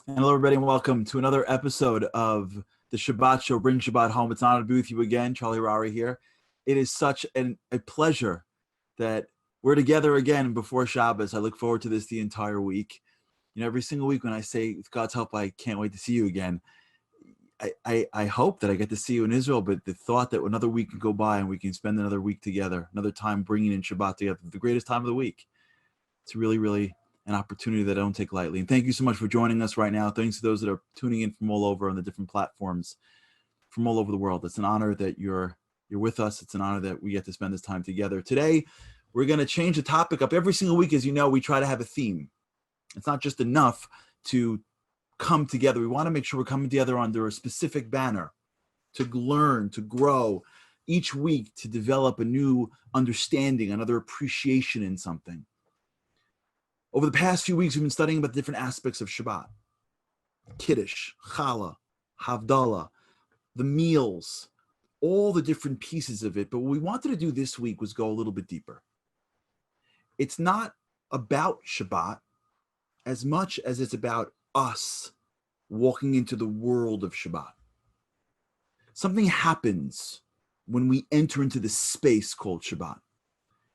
And hello, everybody, and welcome to another episode of the Shabbat Show, Bring Shabbat Home. It's an honor to be with you again. Charlie Rari here. It is such a pleasure that we're together again before Shabbos. I look forward to this the entire week. You know, every single week when I say, with God's help, I can't wait to see you again, I hope that I get to see you in Israel, but the thought that another week can go by and we can spend another week together, another time bringing in Shabbat together, the greatest time of the week. It's really, really an opportunity that I don't take lightly. And thank you so much for joining us right now. Thanks to those that are tuning in from all over on the different platforms from all over the world. It's an honor that you're with us. It's an honor that we get to spend this time together. Today, we're going to change the topic up. Every single week, as you know, we try to have a theme. It's not just enough to come together. We want to make sure we're coming together under a specific banner to learn, to grow each week, to develop a new understanding, another appreciation in something. Over the past few weeks, we've been studying about the different aspects of Shabbat. Kiddush, Challah, Havdalah, the meals, all the different pieces of it. But what we wanted to do this week was go a little bit deeper. It's not about Shabbat as much as it's about us walking into the world of Shabbat. Something happens when we enter into this space called Shabbat.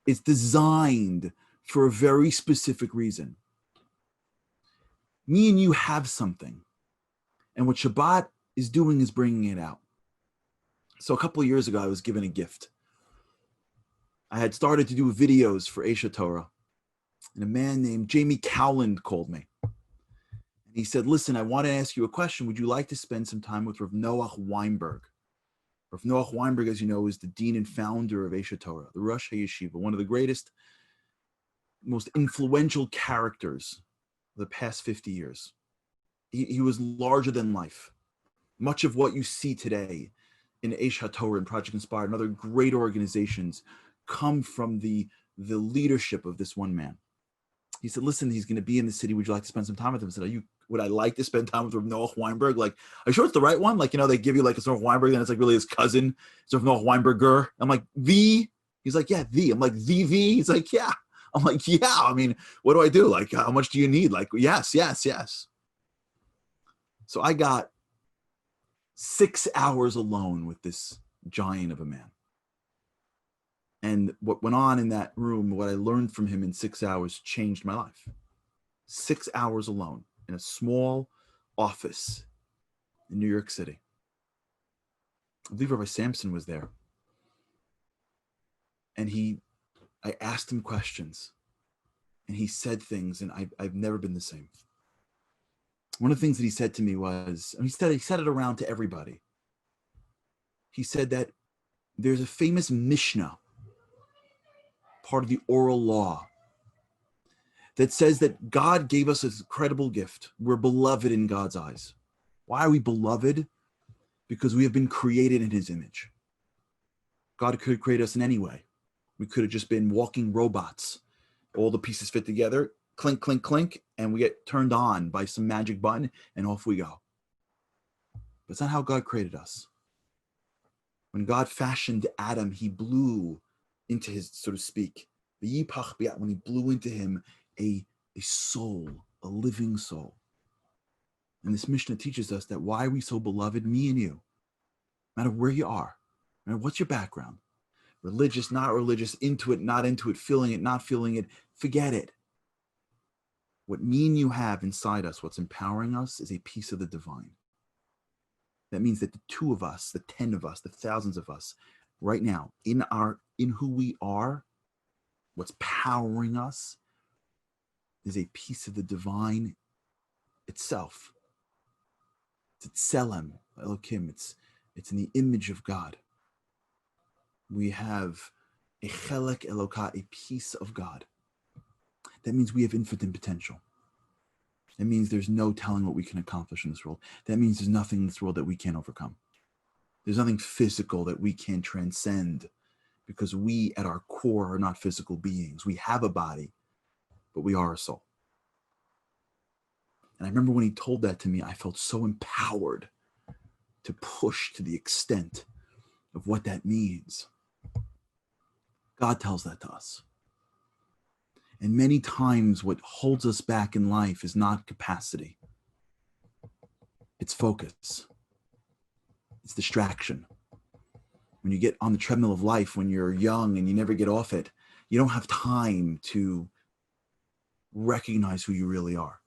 It's designed for a very specific reason. Me and you have something, and what Shabbat is doing is bringing it out. So a couple of years ago, I was given a gift. I had started to do videos for Aisha Torah, and a man named Jamie Cowland called me. And he said, listen, I want to ask you a question. Would you like to spend some time with Rav Noach Weinberg? Rav Noach Weinberg, as you know, is the dean and founder of Aisha Torah, the Rosh HaYeshiva, one of the greatest, most influential characters of the past 50 years. He was larger than life. Much of what you see today in Aisha Torah and Project Inspired and other great organizations come from the leadership of this one man. He said, listen, he's going to be in the city. Would you like to spend some time with him? I said, would I like to spend time with Noach Weinberg? Like, are you sure it's the right one? Like, you know, they give you like a Noach Weinberg, and it's like really his cousin. It's Noach Weinberger. I'm like, the? He's like, yeah, the. I'm like, the? He's like, yeah. I'm like, yeah, I mean, what do I do? Like, how much do you need? Like, yes. So I got 6 hours alone with this giant of a man. And what went on in that room, what I learned from him in 6 hours changed my life. 6 hours alone in a small office in New York City. I believe Rabbi Sampson was there. And I asked him questions, and he said things, and I've never been the same. One of the things that he said to me was, and he said it around to everybody. He said that there's a famous Mishnah, part of the oral law, that says that God gave us an incredible gift. We're beloved in God's eyes. Why are we beloved? Because we have been created in his image. God could create us in any way. We could have just been walking robots. All the pieces fit together, clink, clink, clink, and we get turned on by some magic button, and off we go. But it's not how God created us. When God fashioned Adam, he blew into his, so to speak, when he blew into him a soul, a living soul. And this Mishnah teaches us that why are we so beloved, me and you, no matter where you are, no matter what's your background, religious, not religious, into it, not into it, feeling it, not feeling it, forget it. What me and you have inside us, what's empowering us, is a piece of the divine. That means that the 2 of us, the 10 of us, the thousands of us, right now, in who we are, what's powering us is a piece of the divine itself. It's Tselem, Elokim. It's in the image of God. We have a chelek Elokah, a piece of God. That means we have infinite potential. That means there's no telling what we can accomplish in this world. That means there's nothing in this world that we can't overcome. There's nothing physical that we can transcend, because we at our core are not physical beings. We have a body, but we are a soul. And I remember when he told that to me, I felt so empowered to push to the extent of what that means. God tells that to us. And many times what holds us back in life is not capacity. It's focus. It's distraction. When you get on the treadmill of life, when you're young and you never get off it, you don't have time to recognize who you really are.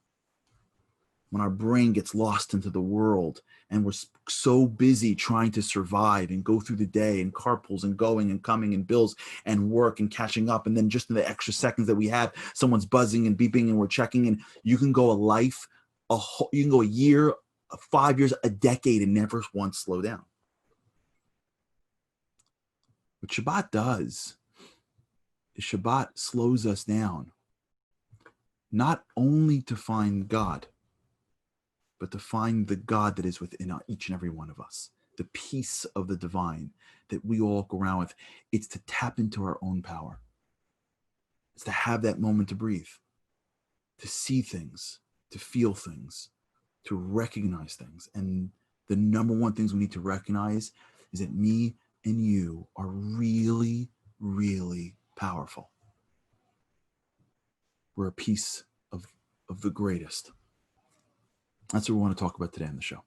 When our brain gets lost into the world and we're so busy trying to survive and go through the day and carpools and going and coming and bills and work and catching up, and then just in the extra seconds that we have, someone's buzzing and beeping and we're checking, and you can go you can go a year, 5 years, a decade, and never once slow down. What Shabbat does is Shabbat slows us down, not only to find God, but to find the God that is within each and every one of us, the peace of the divine that we all go around with. It's to tap into our own power. It's to have that moment to breathe, to see things, to feel things, to recognize things. And the number one things we need to recognize is that me and you are really, really powerful. We're a piece of the greatest. That's what we want to talk about today on the show.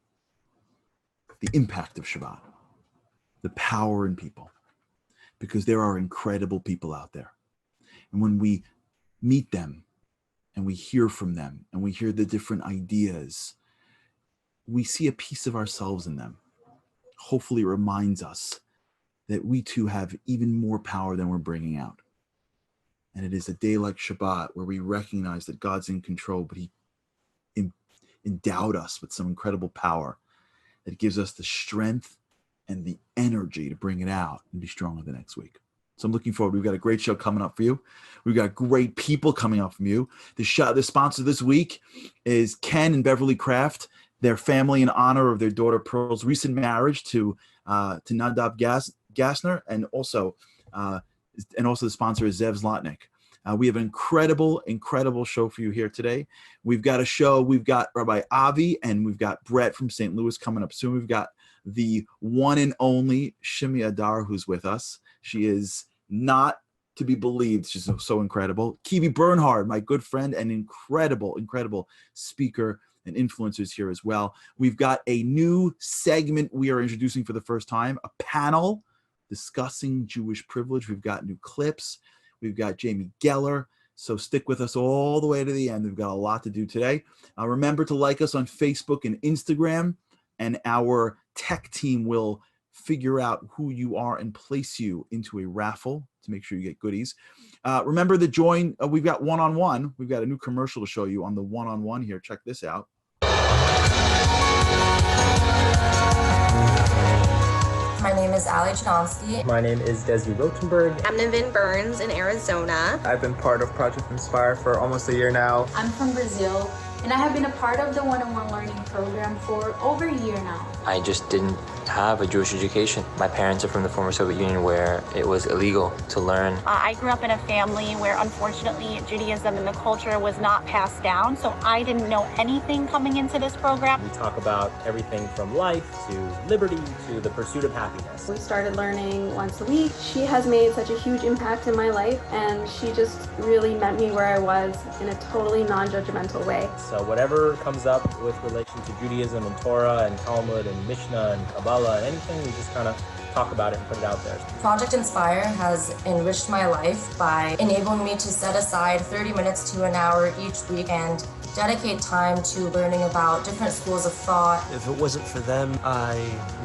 The impact of Shabbat, the power in people, because there are incredible people out there. And when we meet them and we hear from them and we hear the different ideas, we see a piece of ourselves in them. Hopefully it reminds us that we too have even more power than we're bringing out. And it is a day like Shabbat where we recognize that God's in control, but he endowed us with some incredible power that gives us the strength and the energy to bring it out and be stronger the next week. So I'm looking forward. We've got a great show coming up for you. We've got great people coming up from you. The sponsor this week is Ken and Beverly Kraft, their family in honor of their daughter Pearl's recent marriage to Nadav Gassner, and also the sponsor is Zev Zlotnick. We have an incredible show for you here today. We've got a show. We've got Rabbi Avi and we've got Brett from St. Louis coming up soon. We've got the one and only Shimi Adar who's with us. She is not to be believed. She's so incredible. Kiwi Bernhard, my good friend, and incredible speaker and influencers here as well. We've got a new segment we are introducing for the first time, a panel discussing Jewish privilege. We've got new clips. We've got Jamie Geller. So stick with us all the way to the end. We've got a lot to do today. Remember to like us on Facebook and Instagram, and our tech team will figure out who you are and place you into a raffle to make sure you get goodies. Remember to join. We've got one-on-one. We've got a new commercial to show you on the one-on-one here. Check this out. My name is Ali Janowski. My name is Desi Rotenberg. I'm Navin Burns in Arizona. I've been part of Project Inspire for almost a year now. I'm from Brazil, and I have been a part of the one-on-one learning program for over a year now. I just didn't have a Jewish education. My parents are from the former Soviet Union where it was illegal to learn. I grew up in a family where unfortunately Judaism and the culture was not passed down, so I didn't know anything coming into this program. We talk about everything from life to liberty to the pursuit of happiness. We started learning once a week. She has made such a huge impact in my life, and she just really met me where I was in a totally non-judgmental way. So whatever comes up with relation to Judaism and Torah and Talmud and Mishnah and Kabbalah and anything, we just kind of talk about it and put it out there. Project Inspire has enriched my life by enabling me to set aside 30 minutes to an hour each week and dedicate time to learning about different schools of thought. If it wasn't for them, I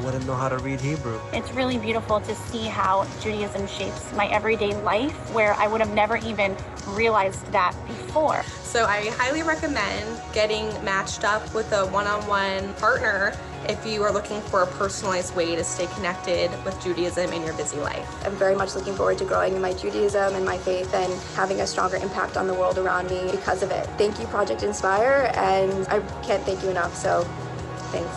wouldn't know how to read Hebrew. It's really beautiful to see how Judaism shapes my everyday life, where I would have never even realized that before. So I highly recommend getting matched up with a one-on-one partner if you are looking for a personalized way to stay connected with Judaism in your busy life. I'm very much looking forward to growing in my Judaism and my faith and having a stronger impact on the world around me because of it. Thank you, Project Inspire, and I can't thank you enough, so thanks.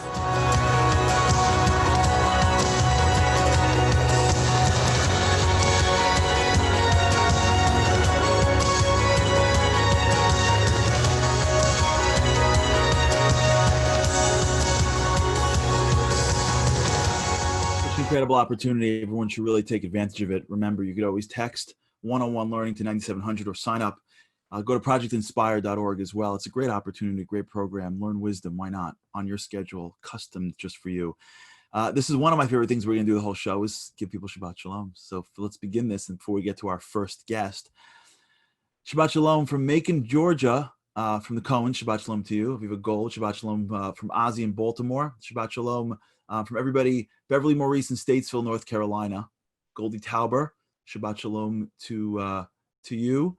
Incredible opportunity. Everyone should really take advantage of it. Remember, you could always text one-on-one learning to 9700 or sign up Go to projectinspire.org as well. It's a great opportunity, a great program. Learn wisdom. Why not? On your schedule, custom just for you. This is one of my favorite things we're going to do the whole show is give people Shabbat Shalom. So let's begin this. And before we get to our first guest, Shabbat Shalom from Macon, Georgia, from the Cohen. Shabbat Shalom to you. Viva Gold. Shabbat Shalom from Ozzy in Baltimore. Shabbat Shalom from everybody. Beverly Maurice in Statesville, North Carolina. Goldie Tauber. Shabbat Shalom to you.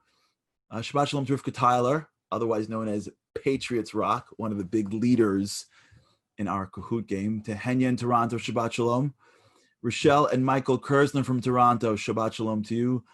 Shabbat Shalom to Rivka Tyler, otherwise known as Patriots Rock, one of the big leaders in our Kahoot game. To Henya in Toronto, Shabbat Shalom. Rochelle and Michael Kersner from Toronto, Shabbat Shalom to you.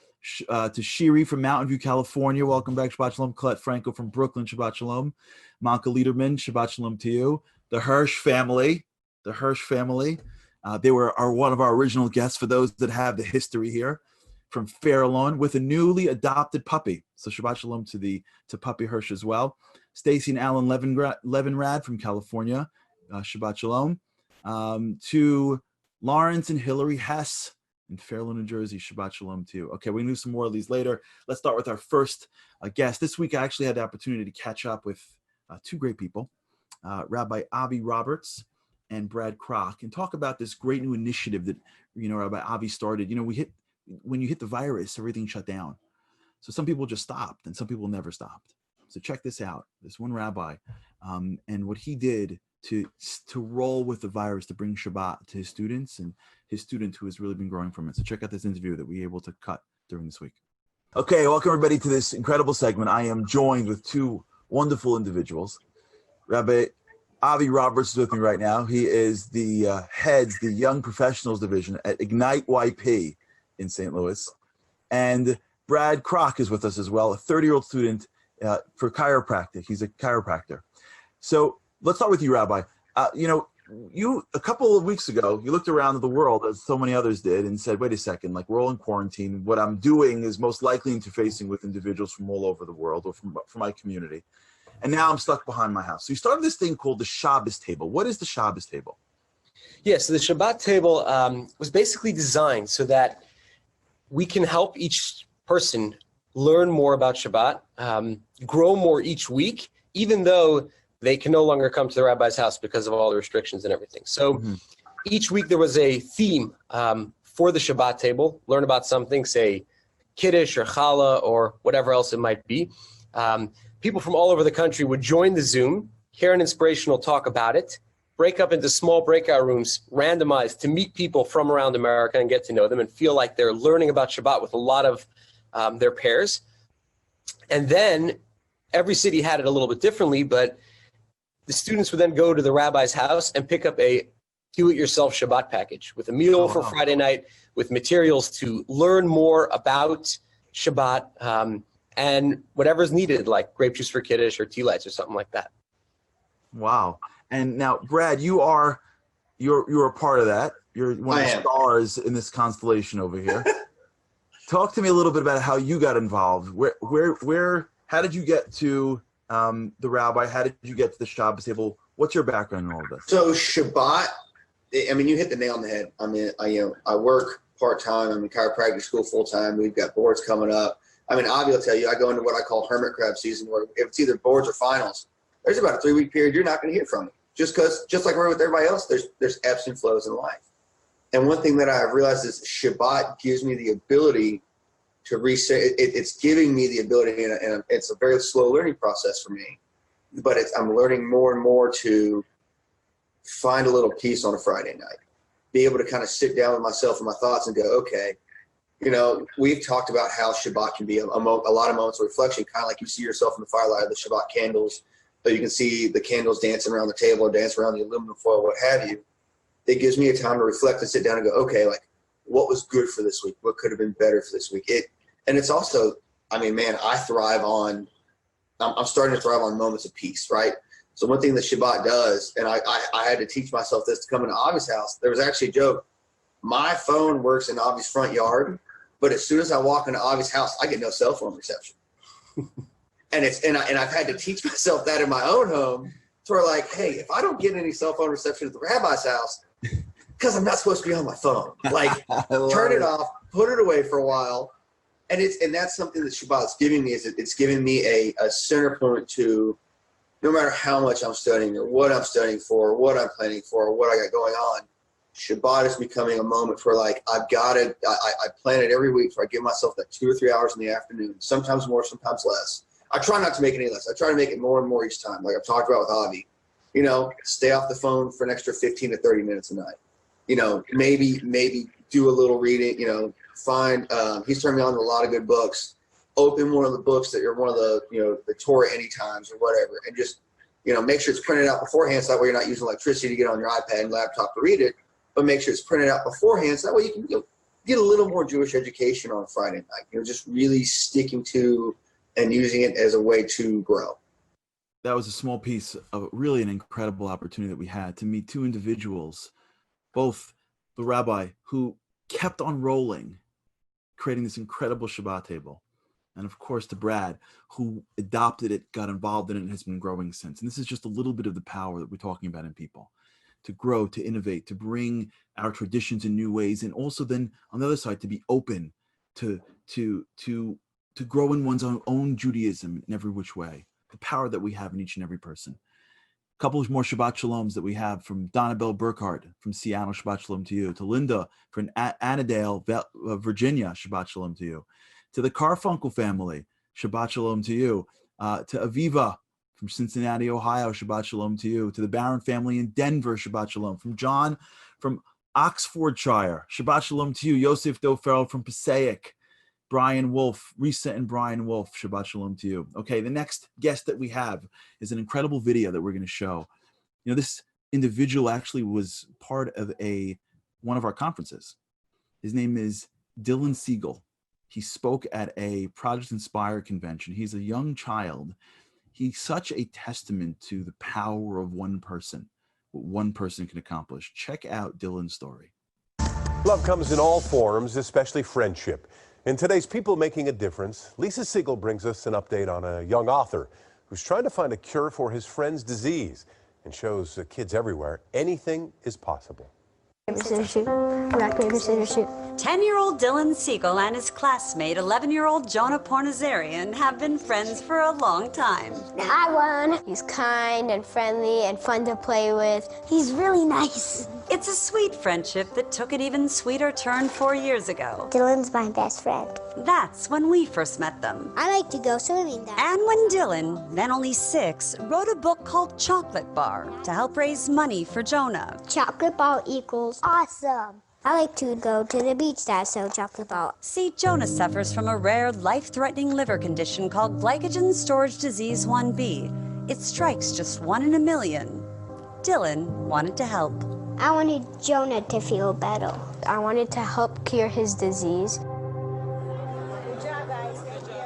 To Shiri from Mountain View, California, welcome back, Shabbat Shalom. Colette Franco from Brooklyn, Shabbat Shalom. Malka Liederman, Shabbat Shalom to you. The Hirsch family, they are one of our original guests for those that have the history here. From Fairlawn with a newly adopted puppy. So Shabbat Shalom to Puppy Hirsch as well. Stacy and Alan Levinrad from California. Shabbat Shalom. To Lawrence and Hillary Hess in Fairlawn, New Jersey. Shabbat Shalom to you. Okay, we can do some more of these later. Let's start with our first guest. This week I actually had the opportunity to catch up with two great people, Rabbi Avi Roberts and Brad Kroc, and talk about this great new initiative that Rabbi Avi started. When you hit the virus, everything shut down. So some people just stopped and some people never stopped. So check this out. This one rabbi and what he did to roll with the virus, to bring Shabbat to his students and his student who has really been growing from it. So check out this interview that we were able to cut during this week. Okay, welcome everybody to this incredible segment. I am joined with two wonderful individuals. Rabbi Avi Roberts is with me right now. He is the heads the Young Professionals Division at Ignite YP in St. Louis. And Brad Kroc is with us as well, a 30-year-old student for chiropractic. He's a chiropractor. So let's start with you, Rabbi. You a couple of weeks ago, you looked around the world, as so many others did, and said, wait a second, we're all in quarantine. What I'm doing is most likely interfacing with individuals from all over the world or from my community. And now I'm stuck behind my house. So you started this thing called the Shabbos table. What is the Shabbos table? Yes, so the Shabbat table was basically designed so that we can help each person learn more about Shabbat, grow more each week, even though they can no longer come to the rabbi's house because of all the restrictions and everything. So each week there was a theme for the Shabbat table. Learn about something, say Kiddush or Challah or whatever else it might be. People from all over the country would join the Zoom, hear an inspirational talk about it, break up into small breakout rooms, randomized to meet people from around America and get to know them and feel like they're learning about Shabbat with a lot of their pairs. And then every city had it a little bit differently, but the students would then go to the rabbi's house and pick up a do-it-yourself Shabbat package with a meal for Friday night, with materials to learn more about Shabbat and whatever's needed, like grape juice for Kiddush or tea lights or something like that. Wow. And now, Brad, you're a part of that. You're one of the stars in this constellation over here. Talk to me a little bit about how you got involved. How did you get to the rabbi? How did you get to the Shabbos table? What's your background in all of this? So Shabbat, you hit the nail on the head. I work part-time. I'm in chiropractic school full-time. We've got boards coming up. Avi will tell you, I go into what I call hermit crab season, where if it's either boards or finals, there's about a 3-week period you're not going to hear from me. Just like we're with everybody else, there's ebbs and flows in life. And one thing that I've realized is Shabbat gives me the ability to reset. It's giving me the ability, and it's a very slow learning process for me. But I'm learning more and more to find a little peace on a Friday night, be able to kind of sit down with myself and my thoughts and go, okay, we've talked about how Shabbat can be a lot of moments of reflection, kind of like you see yourself in the firelight of the Shabbat candles. So you can see the candles dancing around the table or dancing around the aluminum foil, what have you. It gives me a time to reflect and sit down and go, okay, what was good for this week? What could have been better for this week? And it's also, I'm starting to thrive on moments of peace, right? So one thing that Shabbat does, and I had to teach myself this to come into Avi's house. There was actually a joke. My phone works in Avi's front yard, but as soon as I walk into Avi's house, I get no cell phone reception. And I've had to teach myself that in my own home, to where hey, if I don't get any cell phone reception at the rabbi's house, because I'm not supposed to be on my phone, turn it off, put it away for a while, And that's something that Shabbat's giving me, is it's giving me a center point to, no matter how much I'm studying or what I'm studying for, or what I'm planning for, or what I got going on, Shabbat is becoming a moment for like, I plan it every week, so I give myself that 2 or 3 hours in the afternoon, sometimes more, sometimes less. I try not to make it any less. I try to make it more and more each time. Like I've talked about with Avi, you know, stay off the phone for an extra 15 to 30 minutes a night. You know, maybe do a little reading, you know, find, he's turned me on to a lot of good books. Open one of the books that are one of the, you know, the Torah Anytimes or whatever, and just, you know, make sure it's printed out beforehand, so that way you're not using electricity to get on your iPad and laptop to read it, but make sure it's printed out beforehand, so that way you can, you know, get a little more Jewish education on Friday night. You know, just really sticking to and using it as a way to grow. That was a small piece of really an incredible opportunity that we had to meet two individuals, both the rabbi who kept on rolling, creating this incredible Shabbat table, and of course to Brad, who adopted it, got involved in it, and has been growing since. And this is just a little bit of the power that we're talking about in people, to grow, to innovate, to bring our traditions in new ways, and also then on the other side to be open to grow in one's own Judaism in every which way. The power that we have in each and every person. A couple of more Shabbat Shaloms that we have from Donabelle Burkhardt from Seattle, Shabbat Shalom to you. To Linda from Annandale, Virginia, Shabbat Shalom to you. To the Carfunkel family, Shabbat Shalom to you. To Aviva from Cincinnati, Ohio, Shabbat Shalom to you. To the Barron family in Denver, Shabbat Shalom. From John from Oxfordshire, Shabbat Shalom to you. Yosef Doferel from Passaic. Brian Wolf, Risa and Brian Wolf, Shabbat Shalom to you. Okay, the next guest that we have is an incredible video that we're going to show. You know, this individual actually was part of one of our conferences. His name is Dylan Siegel. He spoke at a Project Inspire convention. He's a young child. He's such a testament to the power of one person, what one person can accomplish. Check out Dylan's story. Love comes in all forms, especially friendship. In today's People Making a Difference, Lisa Siegel brings us an update on a young author who's trying to find a cure for his friend's disease and shows kids everywhere anything is possible. Paper, scissors, shoot. Rock, paper, scissors, shoot. 10-year-old Dylan Siegel and his classmate, 11-year-old Jonah Pornazarian, have been friends for a long time. I won. He's kind and friendly and fun to play with. He's really nice. It's a sweet friendship that took an even sweeter turn 4 years ago. Dylan's my best friend. That's when we first met them. I like to go swimming. And when Dylan, then only 6, wrote a book called Chocolate Bar to help raise money for Jonah. Chocolate bar equals awesome. I like to go to the beach that sells chocolate bar. See, Jonah suffers from a rare, life-threatening liver condition called glycogen storage disease 1B. It strikes just 1 in a million. Dylan wanted to help. I wanted Jonah to feel better. I wanted to help cure his disease.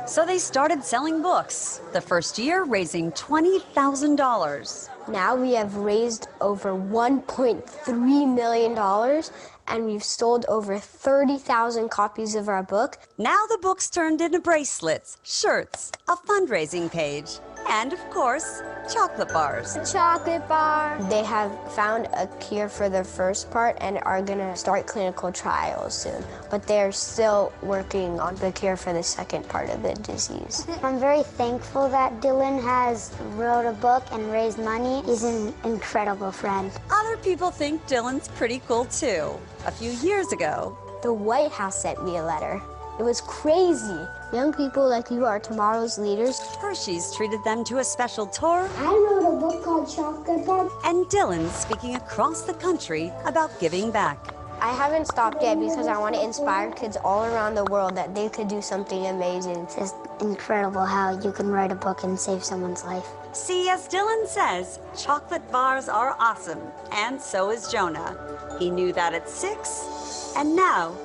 So they started selling books. The first year, raising $20,000. Now we have raised over $1.3 million, and we've sold over 30,000 copies of our book. Now the book's turned into bracelets, shirts, a fundraising page, and of course, chocolate bars. A chocolate bar. They have found a cure for the first part and are gonna start clinical trials soon. But they're still working on the cure for the second part of the disease. I'm very thankful that Dylan has wrote a book and raised money. He's an incredible friend. Other people think Dylan's pretty cool too. A few years ago, the White House sent me a letter. It was crazy. Young people like you are tomorrow's leaders. Hershey's treated them to a special tour. I wrote a book called Chocolate Bar. And Dylan's speaking across the country about giving back. I haven't stopped yet because I want to inspire kids all around the world that they could do something amazing. It's just incredible how you can write a book and save someone's life. See, as Dylan says, chocolate bars are awesome, and so is Jonah. He knew that at 6, and now,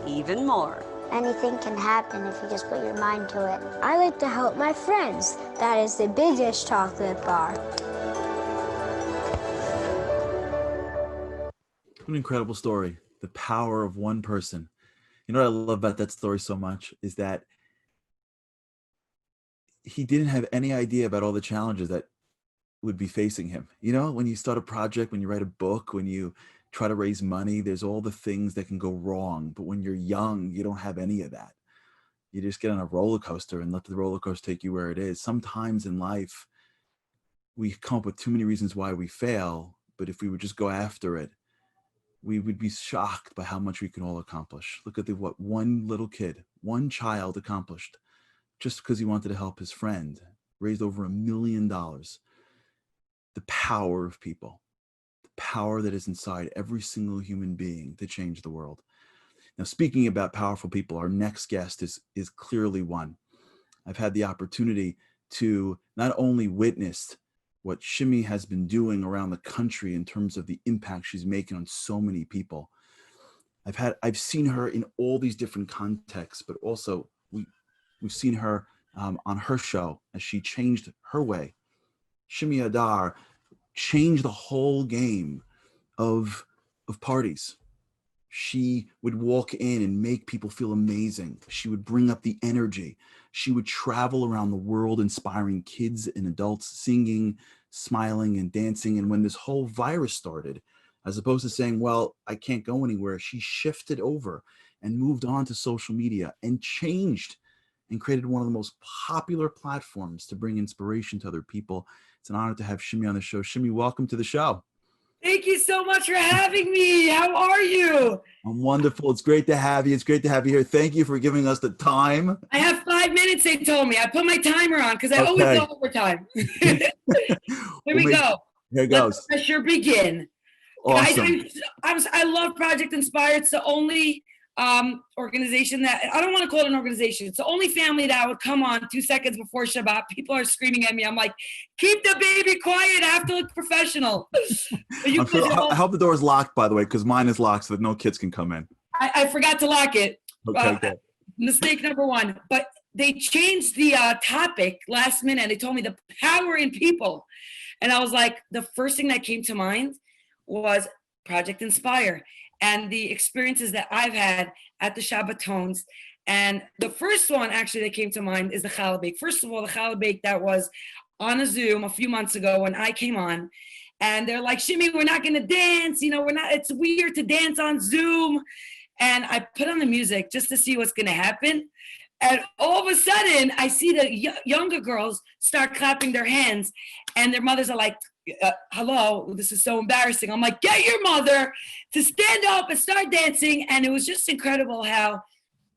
even more. Anything can happen if you just put your mind to it. I like to help my friends. That is the biggest chocolate bar. What an incredible story. The power of one person. You know what I love about that story so much is that he didn't have any idea about all the challenges that would be facing him. You know, when you start a project, when you write a book, when you try to raise money, there's all the things that can go wrong. But when you're young, you don't have any of that. you just get on a roller coaster and let the roller coaster take you where it is. Sometimes in life, we come up with too many reasons why we fail, but if we would just go after it, we would be shocked by how much we can all accomplish. Look at what one little kid, one child accomplished just because he wanted to help his friend, raised over $1 million. The power of people, the power that is inside every single human being to change the world. Now, speaking about powerful people, our next guest is clearly one. I've had the opportunity to not only witness what Shimi has been doing around the country in terms of the impact she's making on so many people. I've seen her in all these different contexts, but also we've seen her on her show as she changed her way. Shimi Adar changed the whole game of parties. She would walk in and make people feel amazing. She would bring up the energy. She would travel around the world inspiring kids and adults, singing, smiling, and dancing. And when this whole virus started, as opposed to saying, well, I can't go anywhere, she shifted over and moved on to social media and changed and created one of the most popular platforms to bring inspiration to other people. It's an honor to have Shimi on the show. Shimi, welcome to the show. Thank you so much for having me. How are you? I'm wonderful. It's great to have you. It's great to have you here. Thank you for giving us the time. I have 5 minutes, they told me. I put my timer on because I always go overtime. Here we go. Here it goes. Let the pressure begin. Awesome. I love Project Inspire. It's the only organization that, I don't want to call it an organization. It's the only family that would come on 2 seconds before Shabbat. People are screaming at me. I'm like, keep the baby quiet. I have to look professional. I hope the door is locked, by the way, because mine is locked so that no kids can come in. I forgot to lock it. Okay, good. Mistake number one. But they changed the topic last minute. They told me the power in people. And I was like, the first thing that came to mind was Project Inspire and the experiences that I've had at the Shabbatones. And the first one actually that came to mind is the challah bake. First of all, the challah bake that was on a Zoom a few months ago when I came on. And they're like, Shimi, we're not gonna dance. It's weird to dance on Zoom. And I put on the music just to see what's gonna happen. And all of a sudden, I see the younger girls start clapping their hands and their mothers are like, hello, this is so embarrassing. I'm like, get your mother to stand up and start dancing. And it was just incredible how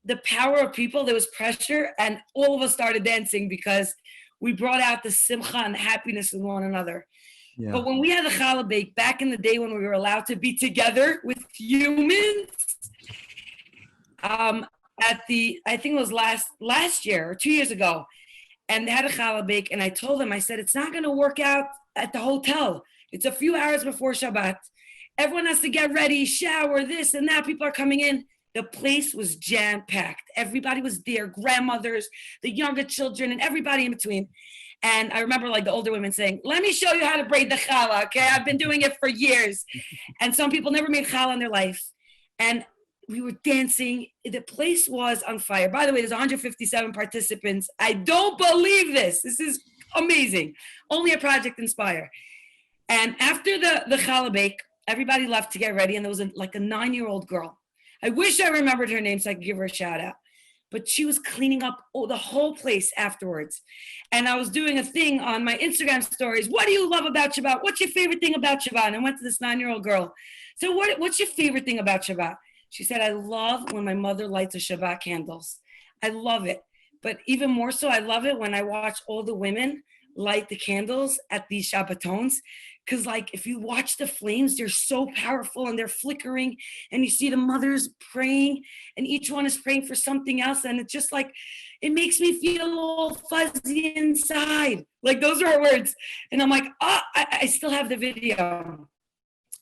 the power of people, there was pressure and all of us started dancing because we brought out the simcha and the happiness with one another. Yeah. But when we had the challah bake back in the day when we were allowed to be together with humans, I think it was last year or 2 years ago, and they had a challah bake, and I told them, I said, it's not going to work out at the hotel. It's a few hours before Shabbat. Everyone has to get ready, shower, this and that. People are coming in. The place was jam-packed. Everybody was there, grandmothers, the younger children, and everybody in between. And I remember like the older women saying, let me show you how to braid the challah, okay? I've been doing it for years. And some people never made challah in their life. And we were dancing. The place was on fire. By the way, there's 157 participants. I don't believe this. This is amazing. Only a Project Inspire. And after the challah bake, everybody left to get ready. And there was like a 9-year-old girl. I wish I remembered her name so I could give her a shout out. But she was cleaning up the whole place afterwards. And I was doing a thing on my Instagram stories. What do you love about Shabbat? What's your favorite thing about Shabbat? And I went to this 9-year-old girl. So what's your favorite thing about Shabbat? She said, I love when my mother lights the Shabbat candles. I love it. But even more so, I love it when I watch all the women light the candles at these Shabbatones. Because like, if you watch the flames, they're so powerful and they're flickering and you see the mothers praying and each one is praying for something else. And it's just like, it makes me feel all fuzzy inside. Like those are her words. And I'm like, I still have the video.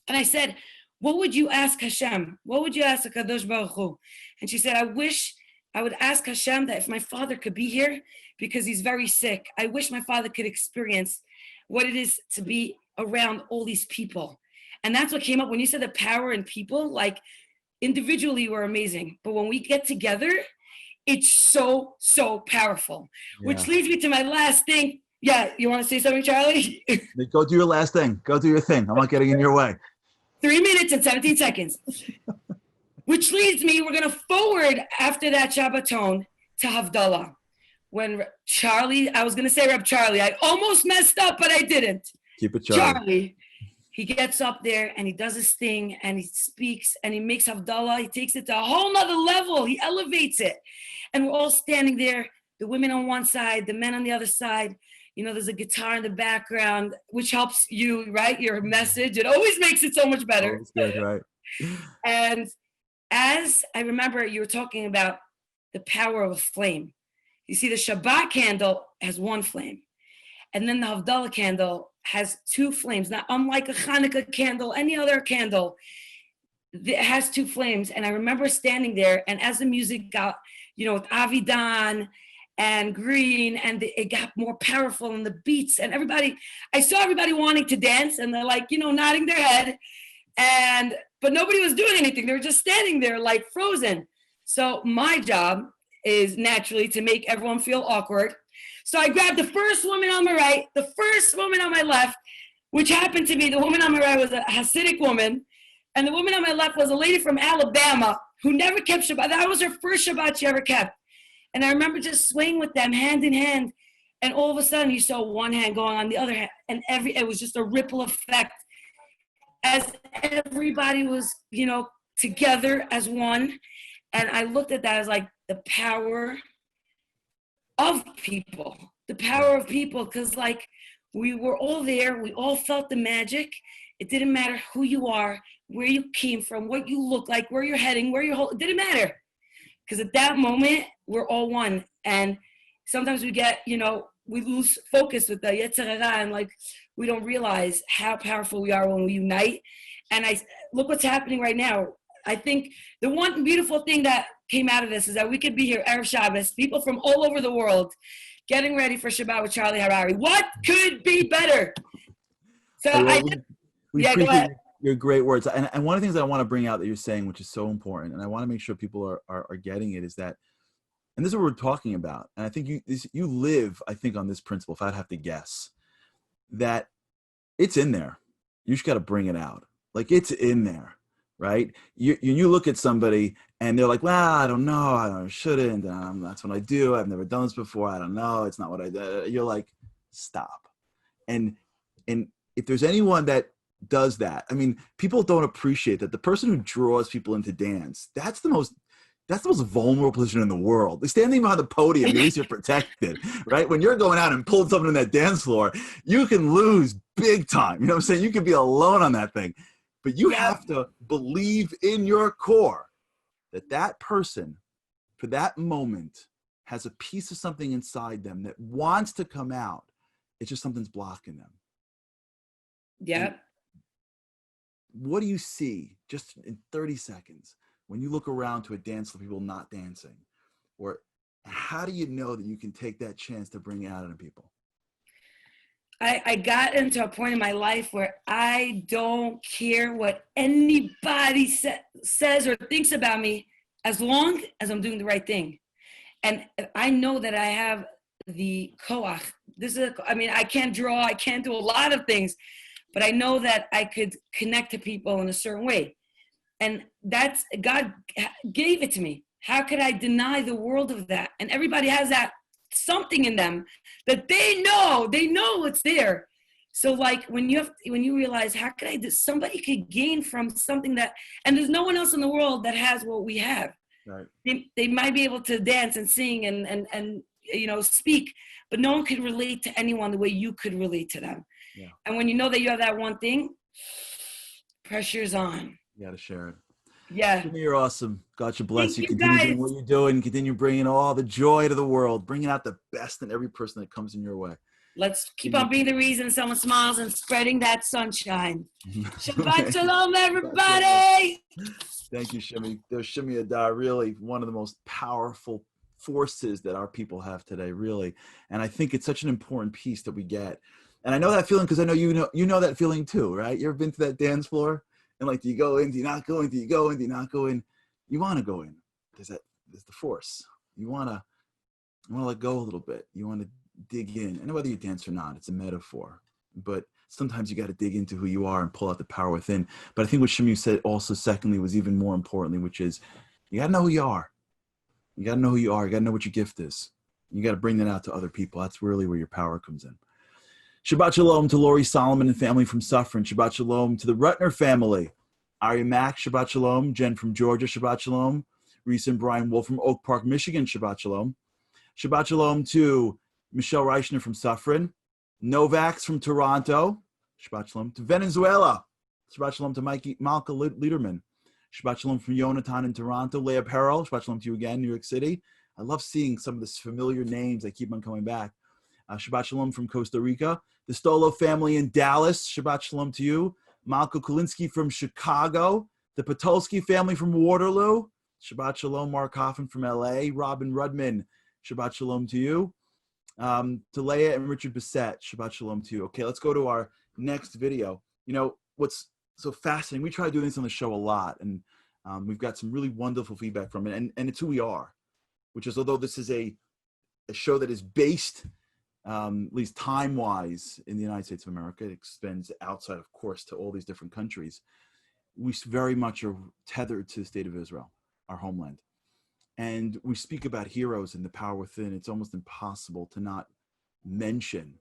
And I said, what would you ask Hashem? What would you ask HaKadosh Baruch Hu? And she said, I wish I would ask Hashem that if my father could be here because he's very sick, I wish my father could experience what it is to be around all these people. And that's what came up when you said the power in people. Like individually we're amazing, but when we get together, it's so powerful. Yeah. Which leads me to my last thing. Yeah, you want to say something, Charlie? Go do your last thing. Go do your thing. I'm not getting in your way. 3 minutes and 17 seconds. Which leads me, we're going to forward after that Shabbaton to Havdalah. When Charlie, I was going to say Reb Charlie. I almost messed up, but I didn't. Keep it Charlie. Charlie, he gets up there and he does his thing and he speaks and he makes Havdalah. He takes it to a whole nother level. He elevates it. And we're all standing there, the women on one side, the men on the other side. You know, there's a guitar in the background, which helps you, right? Your message. It always makes it so much better. Always good, right? And as I remember, you were talking about the power of a flame. You see, the Shabbat candle has one flame. And then the Havdalah candle has two flames. Now, unlike a Hanukkah candle, any other candle, it has two flames. And I remember standing there, and as the music got, you know, with Avidan and Green, and it got more powerful, and the beats, and everybody, I saw everybody wanting to dance, and they're like, you know, nodding their head, but nobody was doing anything. They were just standing there like frozen. So my job is naturally to make everyone feel awkward. So I grabbed the first woman on my right, the first woman on my left, which happened to be the woman on my right was a Hasidic woman, and the woman on my left was a lady from Alabama who never kept Shabbat. That was her first Shabbat she ever kept. And I remember just swaying with them hand in hand, and all of a sudden you saw one hand going on the other hand, and it was just a ripple effect as everybody was, you know, together as one. And I looked at that as like the power of people, because like we were all there, we all felt the magic. It didn't matter who you are, where you came from, what you look like, where you're heading, it didn't matter. Because at that moment, we're all one. And sometimes we get, you know, we lose focus with the Yetzer Hara, and like we don't realize how powerful we are when we unite. And look what's happening right now. I think the one beautiful thing that came out of this is that we could be here Erev Shabbos, people from all over the world, getting ready for Shabbat with Charlie Harari. What could be better? So we go ahead. Your great words. And one of the things that I want to bring out that you're saying, which is so important, and I want to make sure people are getting it, is that, and this is what we're talking about, and I think you live, I think, on this principle, if I'd have to guess, that it's in there. You just got to bring it out. Like, it's in there, right? You look at somebody and they're like, well, I don't know, I shouldn't, that's what I do, I've never done this before, I don't know, it's not what I do. You're like, stop. And if there's anyone that does that, I mean, people don't appreciate that the person who draws people into dance, that's the most vulnerable position in the world. They're standing behind the podium, at least you're protected, right? When you're going out and pulling someone in that dance floor, you can lose big time. You know what I'm saying? You could be alone on that thing. But you have to believe in your core that person, for that moment, has a piece of something inside them that wants to come out. It's just something's blocking them. Yeah. And what do you see just in 30 seconds when you look around to a dance of people not dancing? Or how do you know that you can take that chance to bring it out in people? I got into a point in my life where I don't care what anybody says or thinks about me, as long as I'm doing the right thing. And I know that I have the koach. I can't draw, I can't do a lot of things, but I know that I could connect to people in a certain way. And that's, God gave it to me. How could I deny the world of that? And everybody has that something in them that they know it's there. So like when you realize, how could somebody could gain from something that, and there's no one else in the world that has what we have. Right. They might be able to dance and sing and you know, speak, but no one could relate to anyone the way you could relate to them. Yeah. And when you know that you have that one thing, pressure's on. You got to share it. Yeah. Shimi, you're awesome. God should bless you. Thank you, Continue guys. doing what you're doing. Continue bringing all the joy to the world, bringing out the best in every person that comes in your way. Let's keep on being the reason someone smiles and spreading that sunshine. Shabbat Shalom, everybody. Thank you, Shimi. There's Shimi Adar, really one of the most powerful forces that our people have today, really. And I think it's such an important piece that we get. And I know that feeling because I know you know that feeling too, right? You ever been to that dance floor? And like, do you go in? Do you not go in? Do you go in? Do you not go in? You want to go in. There's the force. You want to let go a little bit. You want to dig in. And whether you dance or not, it's a metaphor. But sometimes you got to dig into who you are and pull out the power within. But I think what Shimi said also, secondly, was even more importantly, which is you got to know who you are. You got to know who you are. You got to know what your gift is. You got to bring that out to other people. That's really where your power comes in. Shabbat Shalom to Lori Solomon and family from Suffern. Shabbat Shalom to the Rutner family. Ari Mack, Shabbat Shalom. Jen from Georgia, Shabbat Shalom. Reese and Brian Wolf from Oak Park, Michigan, Shabbat Shalom. Shabbat Shalom to Michelle Reichner from Suffern. Novax from Toronto. Shabbat Shalom to Venezuela. Shabbat Shalom to Malka Liederman. Shabbat Shalom from Yonatan in Toronto. Leah Perel. Shabbat Shalom to you again, New York City. I love seeing some of these familiar names that keep on coming back. Shabbat Shalom from Costa Rica. The Stolo family in Dallas. Shabbat Shalom to you. Malko Kulinski from Chicago. The Patulski family from Waterloo. Shabbat Shalom. Mark Hoffman from LA. Robin Rudman. Shabbat Shalom to you. To Leah and Richard Bissett. Shabbat Shalom to you. Okay, let's go to our next video. You know, what's so fascinating, we try to do this on the show a lot, and we've got some really wonderful feedback from it, and it's who we are, which is, although this is a show that is based, at least time-wise, in the United States of America, it extends outside, of course, to all these different countries. We very much are tethered to the state of Israel, our homeland. And we speak about heroes and the power within. It's almost impossible to not mention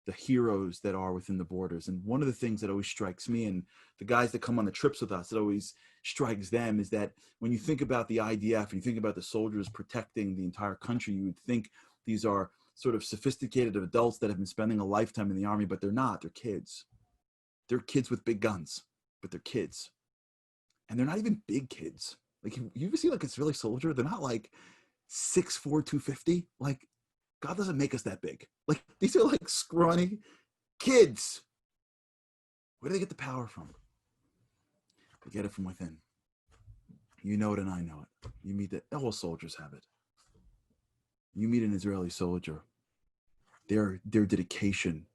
the heroes that are within the borders. And one of the things that always strikes me, and the guys that come on the trips with us, it always strikes them, is that when you think about the IDF and you think about the soldiers protecting the entire country, you would think these are sort of sophisticated adults that have been spending a lifetime in the army, but they're not. They're kids. They're kids with big guns, but they're kids. And they're not even big kids. Like, you ever see like an Israeli soldier? They're not like 6'4", 250. Like, God doesn't make us that big. Like, these are like scrawny kids. Where do they get the power from? They get it from within. You know it and I know it. You meet that, all soldiers have it. You meet an Israeli soldier, their dedication,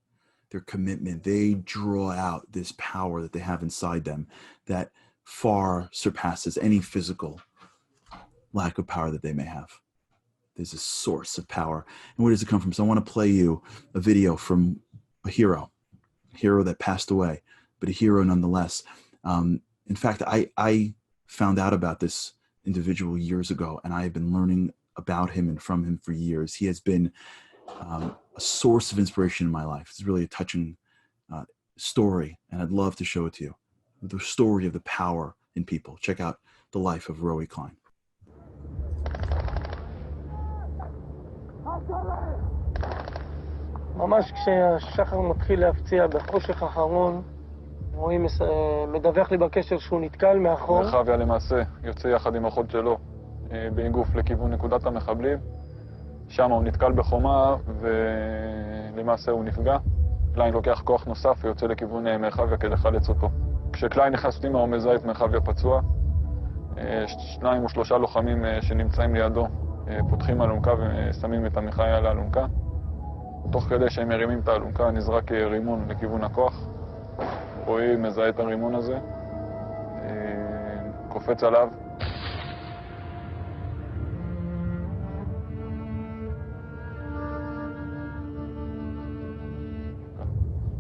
their commitment, they draw out this power that they have inside them that far surpasses any physical lack of power that they may have. There's a source of power. And where does it come from? So I want to play you a video from a hero that passed away, but a hero nonetheless. In fact, I found out about this individual years ago, and I have been learning about him and from him for years. He has been a source of inspiration in my life. It's really a touching story, and I'd love to show it to you. The story of the power in people. Check out the life of Roe Klein. ממש כשהשחר מתחיל להפציע בחושך האחרון, רועי מדווח לי בקשר שהוא נתקל מאחור. מרחביה למעשה יוצא יחד עם אחות שלו באיגוף לכיוון נקודת המחבלים. שם הוא נתקל בחומה ולמעשה הוא נפגע. קליין לוקח כוח נוסף ויוצא לכיוון מרחביה כדי לחלץ אותו. כשקליין נכנס פנימה הוא מזהה את מרחביה פצוע. 2 או 3 לוחמים שנמצאים לידו פותחים אלונקה ושמים את המחיה על האלונקה. תוך כדי שהם מרימים את האלונקה נזרק רימון לכיוון הכוח. רועי מזהה את הרימון הזה, קופץ עליו.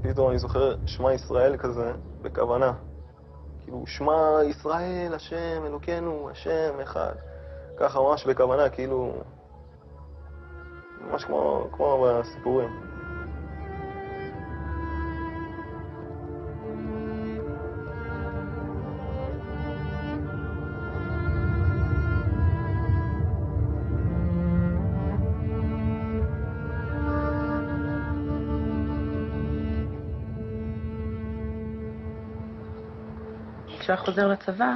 פתאום אני זוכר שמע ישראל כזה, בכוונה. כאילו, שמע ישראל, השם, אלוקינו, השם, אחד. ככה ממש בכוונה, כאילו... ממש כמו בסיפורים. כשהוא חוזר לצבא,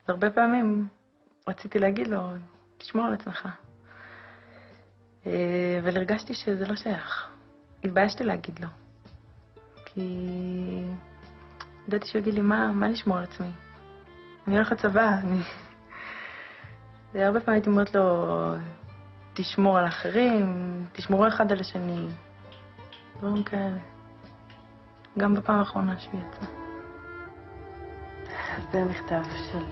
הרבה פעמים רציתי להגיד לו, תשמור על עצמך. אבל הרגשתי שזה לא שייך. התביישתי להגיד לו. כי ידעתי שהוא יגיד לי, מה לשמור על עצמי? אני הולך לצבא, הרבה פעמים הייתי אומרת לו, תשמור על אחרים, תשמורו אחד על השני. דברים כאלה. גם בפעם האחרונה שהוא יצא. זה מכתב של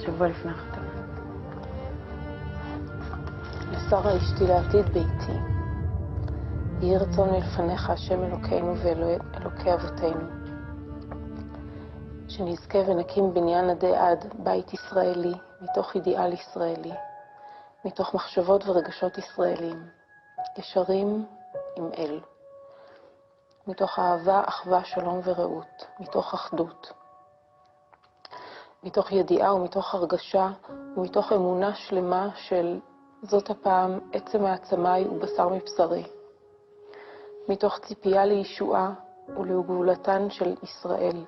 שבוע לפני החתונה. לשרה אשתי לעתיד ביתי. יהי רצון מלפניך השם אלוקינו ואלוקי אבותינו, שנזכה ונקים בניין עדי עד, בית ישראלי, מתוך אידיאל ישראלי, מתוך מחשבות ורגשות ישראלים, ישרים עם אל, מתוך אהבה, אחווה, שלום ורעות, מתוך אחדות, מתוך ידיעה ומתוך הרגשה ומתוך אמונה שלמה של זאת הפעם עצם העצמי ובשר מבשרי, מתוך ציפייה לישועה ולגאולתן של ישראל,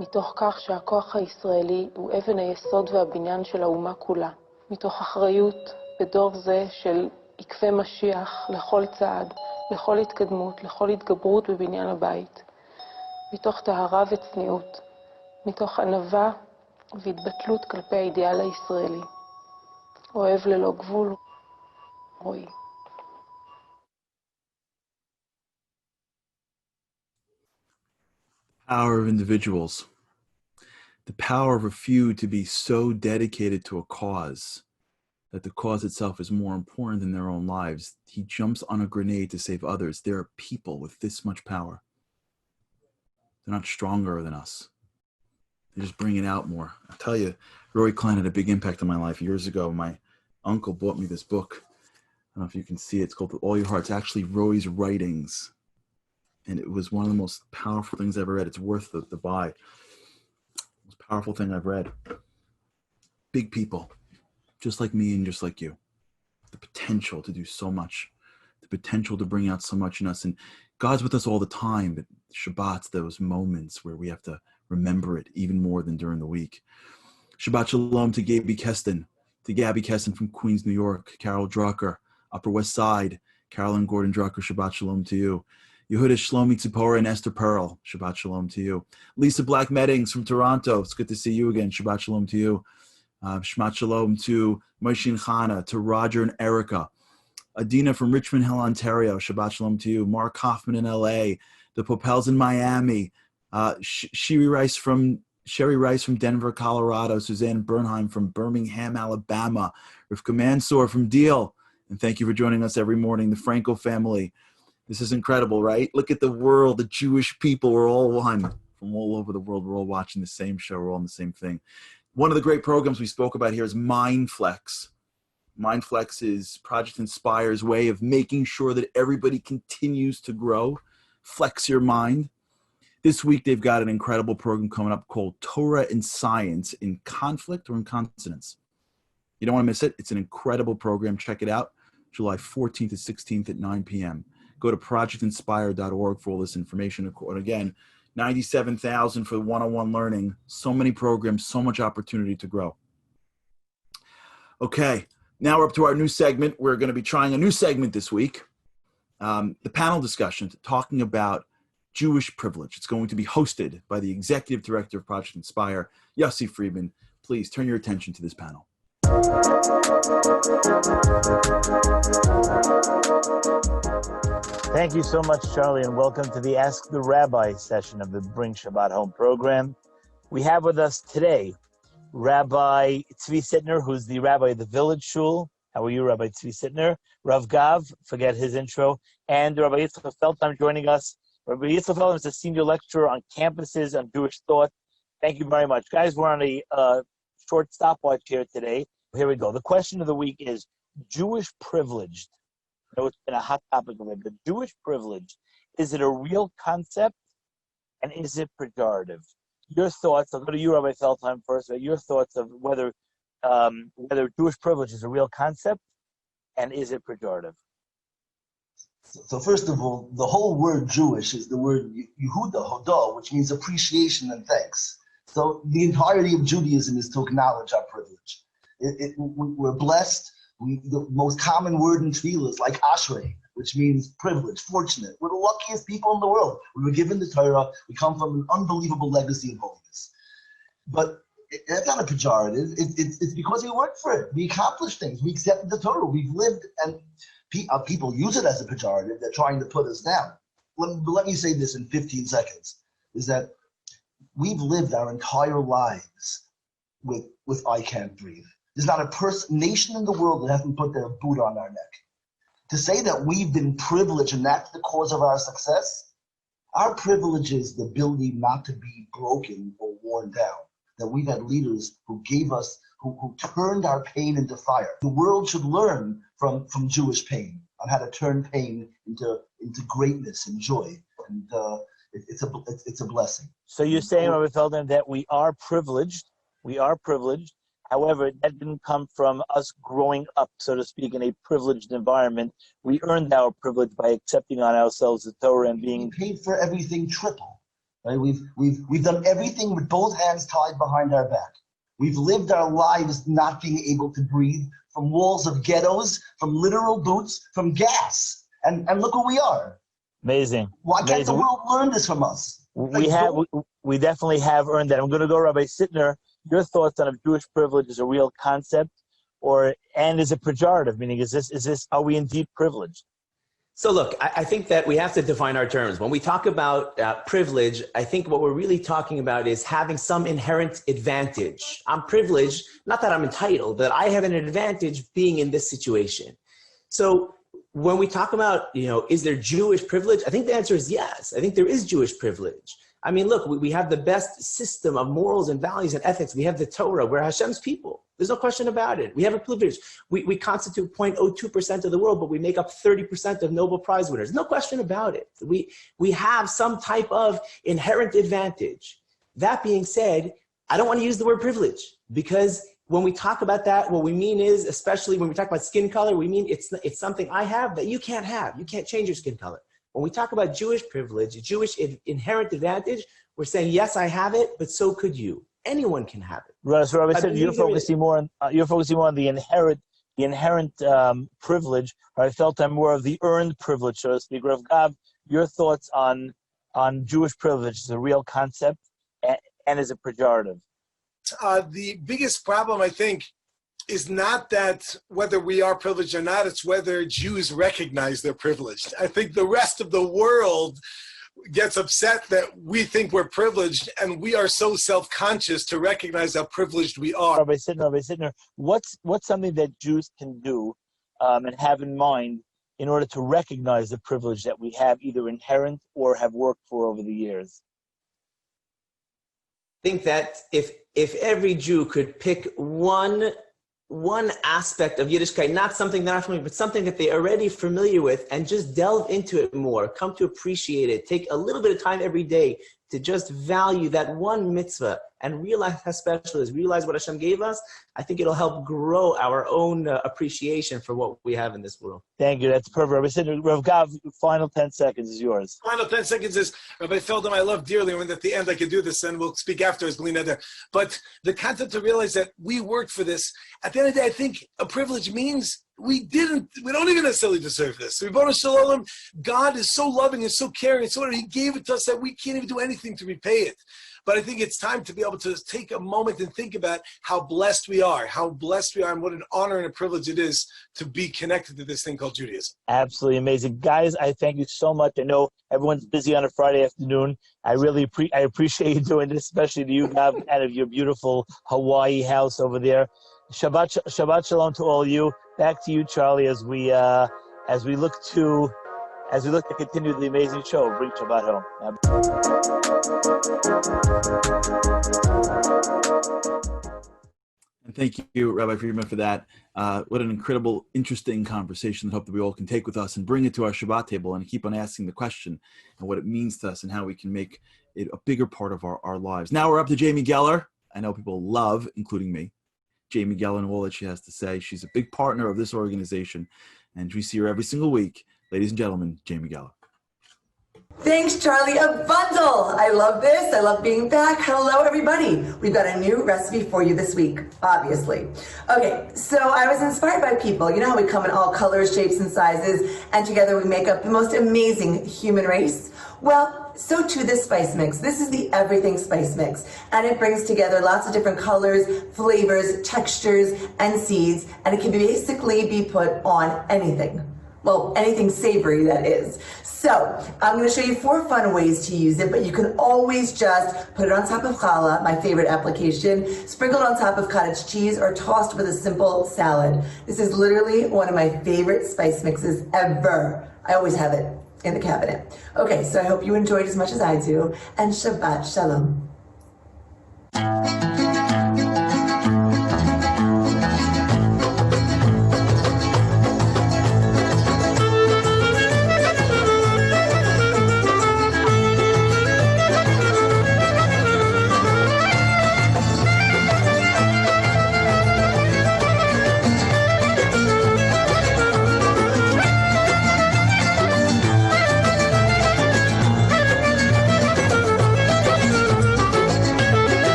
מתוך כך שהכוח הישראלי הוא אבן היסוד והבניין של האומה כולה, מתוך אחריות בדור זה של עקבי משיח לכל צעד, לכל התקדמות, לכל התגברות בבניין הבית, מתוך טהרה וצניעות, מתוך ענווה והתבטלות כלפי האידיאל הישראלי. אוהב ללא גבול, רועי. Power of individuals, the power of a few to be so dedicated to a cause that the cause itself is more important than their own lives. He jumps on a grenade to save others. There are people with this much power. They're not stronger than us. They just bring it out more. I tell you, Rory Klein had a big impact on my life. Years ago, my uncle bought me this book. I don't know if you can see it. It's called All Your Heart. It's actually Rory's writings. And it was one of the most powerful things I've ever read. It's worth the buy. Most powerful thing I've read. Big people, just like me and just like you. The potential to do so much. The potential to bring out so much in us. And God's with us all the time, but Shabbat's those moments where we have to remember it even more than during the week. Shabbat Shalom to Gabby Keston from Queens, New York. Carol Drucker, Upper West Side. Carolyn Gordon Drucker, Shabbat Shalom to you. Yehuda Shlomi Tzipora and Esther Pearl, Shabbat Shalom to you. Lisa Black Meddings from Toronto, it's good to see you again, Shabbat Shalom to you. Shabbat Shalom to Moshe and Chana, to Roger and Erica. Adina from Richmond Hill, Ontario, Shabbat Shalom to you. Mark Hoffman in LA, the Popels in Miami, Sherry Rice from Denver, Colorado, Suzanne Bernheim from Birmingham, Alabama, Rivka Mansour from Deal, and thank you for joining us every morning, the Franco family. This is incredible, right? Look at the world, the Jewish people, we're all one. From all over the world, we're all watching the same show, we're all in the same thing. One of the great programs we spoke about here is MindFlex. MindFlex is Project Inspire's way of making sure that everybody continues to grow. Flex your mind. This week, they've got an incredible program coming up called Torah and Science in Conflict or in Consonance. You don't want to miss it. It's an incredible program. Check it out. July 14th to 16th at 9 p.m. Go to projectinspire.org for all this information. And again, $97,000 for the one-on-one learning. So many programs, so much opportunity to grow. Okay, now we're up to our new segment. We're going to be trying a new segment this week. The panel discussion, talking about Jewish privilege. It's going to be hosted by the Executive Director of Project Inspire, Yossi Friedman. Please turn your attention to this panel. Thank you so much, Charlie, and welcome to the Ask the Rabbi session of the Bring Shabbat Home program. We have with us today Rabbi Tzvi Sittner, who's the rabbi of the Village Shul. How are you, Rabbi Tzvi Sittner? Rav Gav, forget his intro, and Rabbi Yitzchak Feldheim joining us. Rabbi Yitzchak Feldheim is a senior lecturer on campuses on Jewish thought. Thank you very much. Guys, we're on a short stopwatch here today. Here we go. The question of the week is Jewish privileged. I know it's been a hot topic of it, but Jewish privilege, is it a real concept and is it pejorative? Your thoughts, I'll go to you, Rabbi Feldheim, first, your thoughts of whether Jewish privilege is a real concept and is it pejorative? So first of all, the whole word Jewish is the word Yehuda, Hodah, which means appreciation and thanks. So the entirety of Judaism is to acknowledge our privilege. We're blessed. The most common word in Tefillah is like Ashrei, which means privilege, fortunate. We're the luckiest people in the world. We were given the Torah. We come from an unbelievable legacy of holiness. But it's not a pejorative. It's because we worked for it. We accomplished things. We accepted the Torah. We've lived, and people use it as a pejorative. They're trying to put us down. Let me say this in 15 seconds, is that we've lived our entire lives with I can't breathe. There's not a nation in the world that hasn't put their boot on our neck. To say that we've been privileged and that's the cause of our success, Our privilege is the ability not to be broken or worn down. That we've had leaders who gave us, who turned our pain into fire. The world should learn from Jewish pain on how to turn pain into greatness and joy. And it's a blessing. So you're saying, Rabbi Feldman, that we are privileged. We are privileged. However, that didn't come from us growing up, so to speak, in a privileged environment. We earned our privilege by accepting on ourselves the Torah and being paid for everything triple. Right? We've done everything with both hands tied behind our back. We've lived our lives not being able to breathe, from walls of ghettos, from literal boots, from gas. And look who we are. Amazing. Why can't the world learn this from us? We definitely have earned that. I'm going to go, Rabbi Sittner. Your thoughts on if Jewish privilege is a real concept, and is it pejorative? Meaning, are we indeed privileged? So look, I think that we have to define our terms. When we talk about privilege, I think what we're really talking about is having some inherent advantage. I'm privileged, not that I'm entitled, but I have an advantage being in this situation. So when we talk about, is there Jewish privilege? I think the answer is yes. I think there is Jewish privilege. I mean, look, we have the best system of morals and values and ethics. We have the Torah. We're Hashem's people. There's no question about it. We have a privilege. We constitute 0.02% of the world, but we make up 30% of Nobel Prize winners. No question about it. We have some type of inherent advantage. That being said, I don't want to use the word privilege, because when we talk about that, what we mean is, especially when we talk about skin color, we mean it's something I have that you can't have. You can't change your skin color. When we talk about Jewish privilege, Jewish inherent advantage, we're saying, yes, I have it, but so could you. Anyone can have it. Right, so Rabbi said you're focusing more on the inherent privilege. I felt I'm more of the earned privilege, so to speak. Rav Gav, your thoughts on Jewish privilege is a real concept and is a pejorative? The biggest problem, I think, is not that whether we are privileged or not, it's whether Jews recognize they're privileged. I think the rest of the world gets upset that we think we're privileged, and we are so self-conscious to recognize how privileged we are. Rabbi Sittner, what's something that Jews can do and have in mind in order to recognize the privilege that we have either inherent or have worked for over the years? I think that if every Jew could pick one aspect of Yiddishkeit, not something they're not familiar with, but something that they're already familiar with, and just delve into it more, come to appreciate it, take a little bit of time every day to just value that one mitzvah and realize how special it is, realize what Hashem gave us, I think it'll help grow our own appreciation for what we have in this world. Thank you. That's perfect. Rabbi Sittner, Rav Gav, final 10 seconds is yours. Final 10 seconds is, Rabbi Feldman, I love dearly, and at the end I could do this, and we'll speak afterwards, Belina there. But the concept to realize that we worked for this, at the end of the day, I think a privilege means we don't even necessarily deserve this. Shalom, God is so loving and so caring, so He gave it to us that we can't even do anything to repay it. But I think it's time to be able to take a moment and think about how blessed we are, and what an honor and a privilege it is to be connected to this thing called Judaism. Absolutely amazing. Guys, I thank you so much. I know everyone's busy on a Friday afternoon. I really appreciate you doing this, especially to you, Gav, out of your beautiful Hawaii house over there. Shabbat Shalom to all of you. Back to you, Charlie, as we look to continue the amazing show. Bring Shabbat home. And thank you, Rabbi Friedman, for that. What an incredible, interesting conversation that I hope that we all can take with us and bring it to our Shabbat table and keep on asking the question and what it means to us and how we can make it a bigger part of our lives. Now we're up to Jamie Geller. I know people love, including me, Jamie Geller and all that she has to say. She's a big partner of this organization, and we see her every single week. Ladies and gentlemen, Jamie Geller. Thanks, Charlie. A bundle. I love this. I love being back. Hello, everybody. We've got a new recipe for you this week, obviously. Okay, so I was inspired by people. You know how we come in all colors, shapes, and sizes, and together we make up the most amazing human race? Well, so too this spice mix. This is the everything spice mix, and it brings together lots of different colors, flavors, textures, and seeds, and it can basically be put on anything. Well, anything savory, that is. So I'm going to show you 4 fun ways to use it, but you can always just put it on top of challah, my favorite application, sprinkled on top of cottage cheese, or tossed with a simple salad. This is literally one of my favorite spice mixes ever. I always have it. in the cabinet. Okay, so I hope you enjoyed as much as I do, and Shabbat Shalom.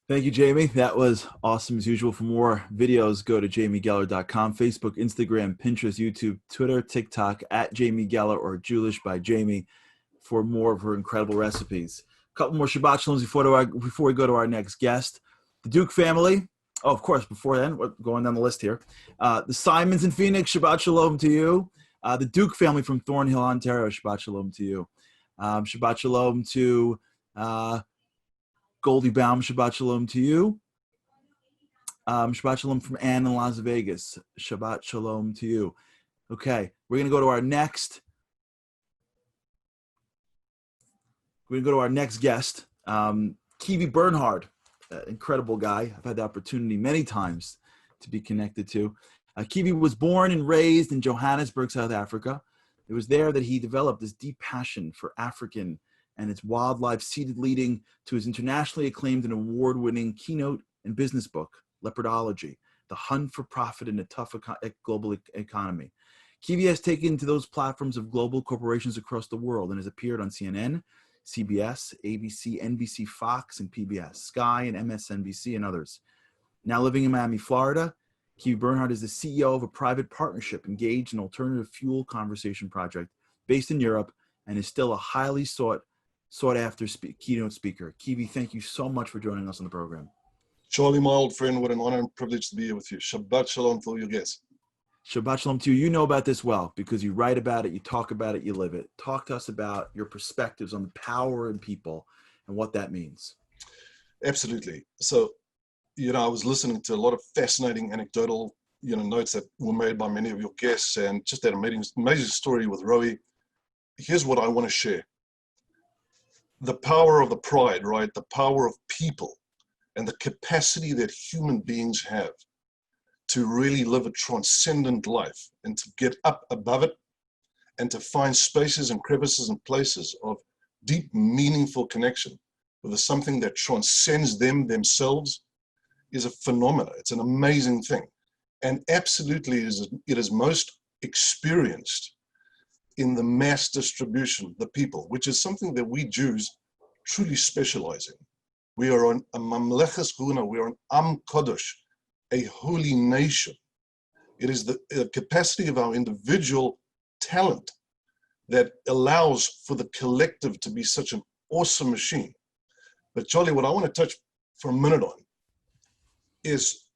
Thank you, Jamie. That was awesome as usual. For more videos, go to jamiegeller.com, Facebook, Instagram, Pinterest, YouTube, Twitter, TikTok, at Jamie Geller or Julish by Jamie for more of her incredible recipes. A couple more Shabbat Shaloms before we go to our next guest. The Duke family. Oh, of course, before then, we're going down the list here. The Simons in Phoenix, Shabbat Shalom to you. The Duke family from Thornhill, Ontario, Shabbat Shalom to you. Shabbat Shalom to Goldie Baum, Shabbat Shalom to you. Shabbat Shalom from Ann in Las Vegas. Shabbat Shalom to you. Okay, we're going to go to our next. We're going to go to our next guest, Kiwi Bernhard, incredible guy. I've had the opportunity many times to be connected to. Kiwi was born and raised in Johannesburg, South Africa. It was there that he developed this deep passion for African and its wildlife, leading to his internationally acclaimed and award-winning keynote and business book, Leopardology, The Hunt for Profit in a Tough Global Economy. Kiwi has taken to those platforms of global corporations across the world and has appeared on CNN, CBS, ABC, NBC, Fox, and PBS, Sky, and MSNBC, and others. Now living in Miami, Florida, Kiwi Bernhard is the CEO of a private partnership engaged in alternative fuel conversation project based in Europe and is still a highly sought after keynote speaker. Kiwi, thank you so much for joining us on the program. Charlie, my old friend, what an honor and privilege to be here with you. Shabbat Shalom to all your guests. Shabbat Shalom to you. You know about this well because you write about it, you talk about it, you live it. Talk to us about your perspectives on the power in people and what that means. Absolutely. So, I was listening to a lot of fascinating anecdotal, notes that were made by many of your guests and just that amazing story with Rabbi. Here's what I want to share. The power of the pride, right? The power of people and the capacity that human beings have to really live a transcendent life and to get up above it and to find spaces and crevices and places of deep, meaningful connection with something that transcends themselves is a phenomenon. It's an amazing thing. And absolutely it is most experienced in the mass distribution, the people, which is something that we Jews truly specialize in. We are on a Mamleches Guna, we are an Am Kodesh, a holy nation. It is the capacity of our individual talent that allows for the collective to be such an awesome machine. But Charlie, what I want to touch for a minute on is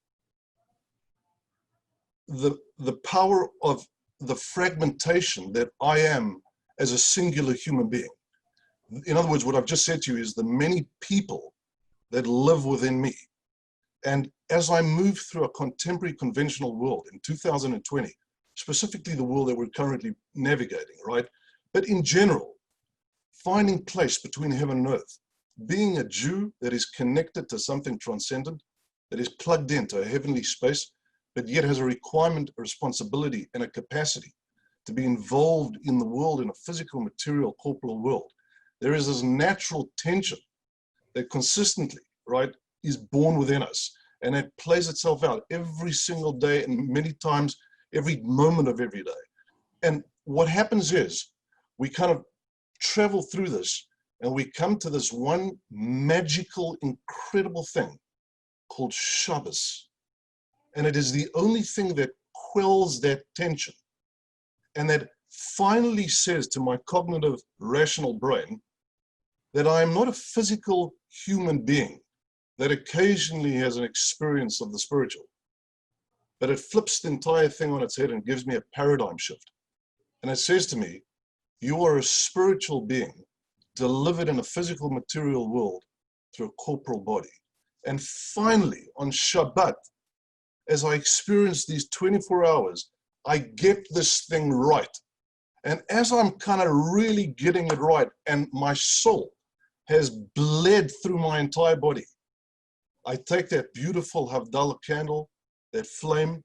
the power of the fragmentation that I am as a singular human being. In other words, what I've just said to you is the many people that live within me. And as I move through a contemporary conventional world in 2020, specifically the world that we're currently navigating, right? But in general, finding place between heaven and earth, being a Jew that is connected to something transcendent, that is plugged into a heavenly space, but yet has a requirement, a responsibility, and a capacity to be involved in the world, in a physical, material, corporal world. There is this natural tension that consistently, right, is born within us, and it plays itself out every single day and many times every moment of every day. And what happens is we kind of travel through this and we come to this one magical, incredible thing called Shabbos. And it is the only thing that quells that tension and that finally says to my cognitive, rational brain that I am not a physical human being that occasionally has an experience of the spiritual, but it flips the entire thing on its head and gives me a paradigm shift. And it says to me, you are a spiritual being delivered in a physical material world through a corporal body. And finally, on Shabbat, as I experience these 24 hours, I get this thing right. And as I'm kind of really getting it right, and my soul has bled through my entire body, I take that beautiful Havdalah candle, that flame,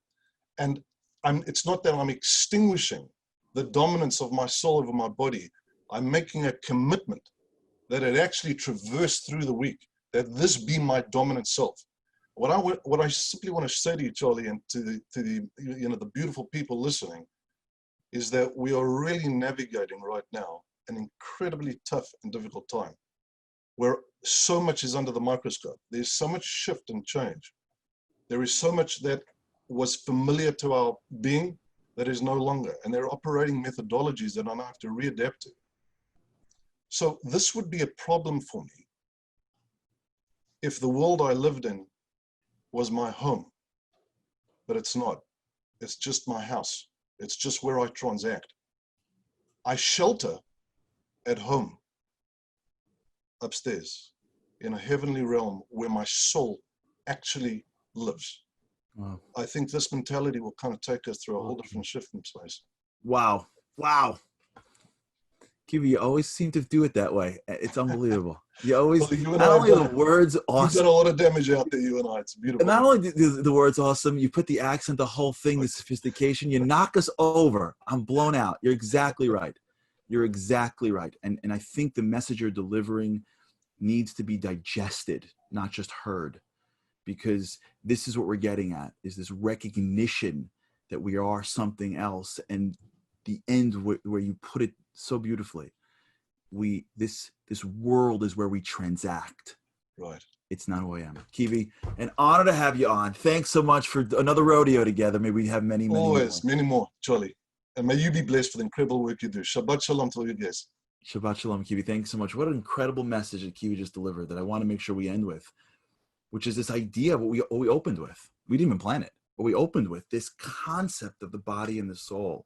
and it's not that I'm extinguishing the dominance of my soul over my body. I'm making a commitment that it actually traverse through the week, that this be my dominant self. What I simply want to say to you, Charlie, and to the the beautiful people listening, is that we are really navigating right now an incredibly tough and difficult time, where so much is under the microscope. There's so much shift and change. There is so much that was familiar to our being that is no longer, and there are operating methodologies that I now have to readapt to. So this would be a problem for me if the world I lived in was my home, but it's not. It's just my house. It's just where I transact. I shelter at home, upstairs, in a heavenly realm where my soul actually lives. Wow. I think this mentality will kind of take us through a whole different shift in space. Wow. Wow. Kiwi, you always seem to do it that way. It's unbelievable. You always, Well, not only are the words You've awesome. done a lot of damage out there, you and I. It's beautiful. And not only the words awesome, you put the accent, the whole thing, the sophistication, you knock us over. I'm blown out. You're exactly right. You're exactly right. And I think the message you're delivering needs to be digested, not just heard, because this is what we're getting at, is this recognition that we are something else. And the end where you put it so beautifully, this world is where we transact. Right. It's not who I am. Kiwi, an honor to have you on. Thanks so much for another rodeo together. May we have many Always, more. many more, Charlie. And may you be blessed for the incredible work you do. Shabbat Shalom to all you guys. Shabbat Shalom, Kiwi. Thanks so much. What an incredible message that Kiwi just delivered that I want to make sure we end with, which is this idea of what we opened with. We didn't even plan it, but we opened with this concept of the body and the soul.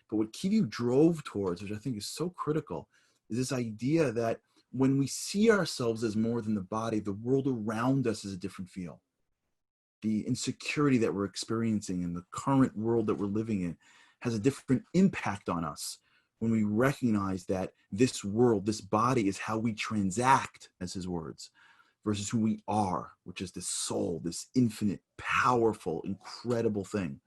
But what Kiwi drove towards, which I think is so critical, is this idea that when we see ourselves as more than the body, the world around us is a different feel. The insecurity that we're experiencing in the current world that we're living in has a different impact on us when we recognize that this world, this body, is how we transact, as his words, versus who we are, which is this soul, this infinite, powerful, incredible thing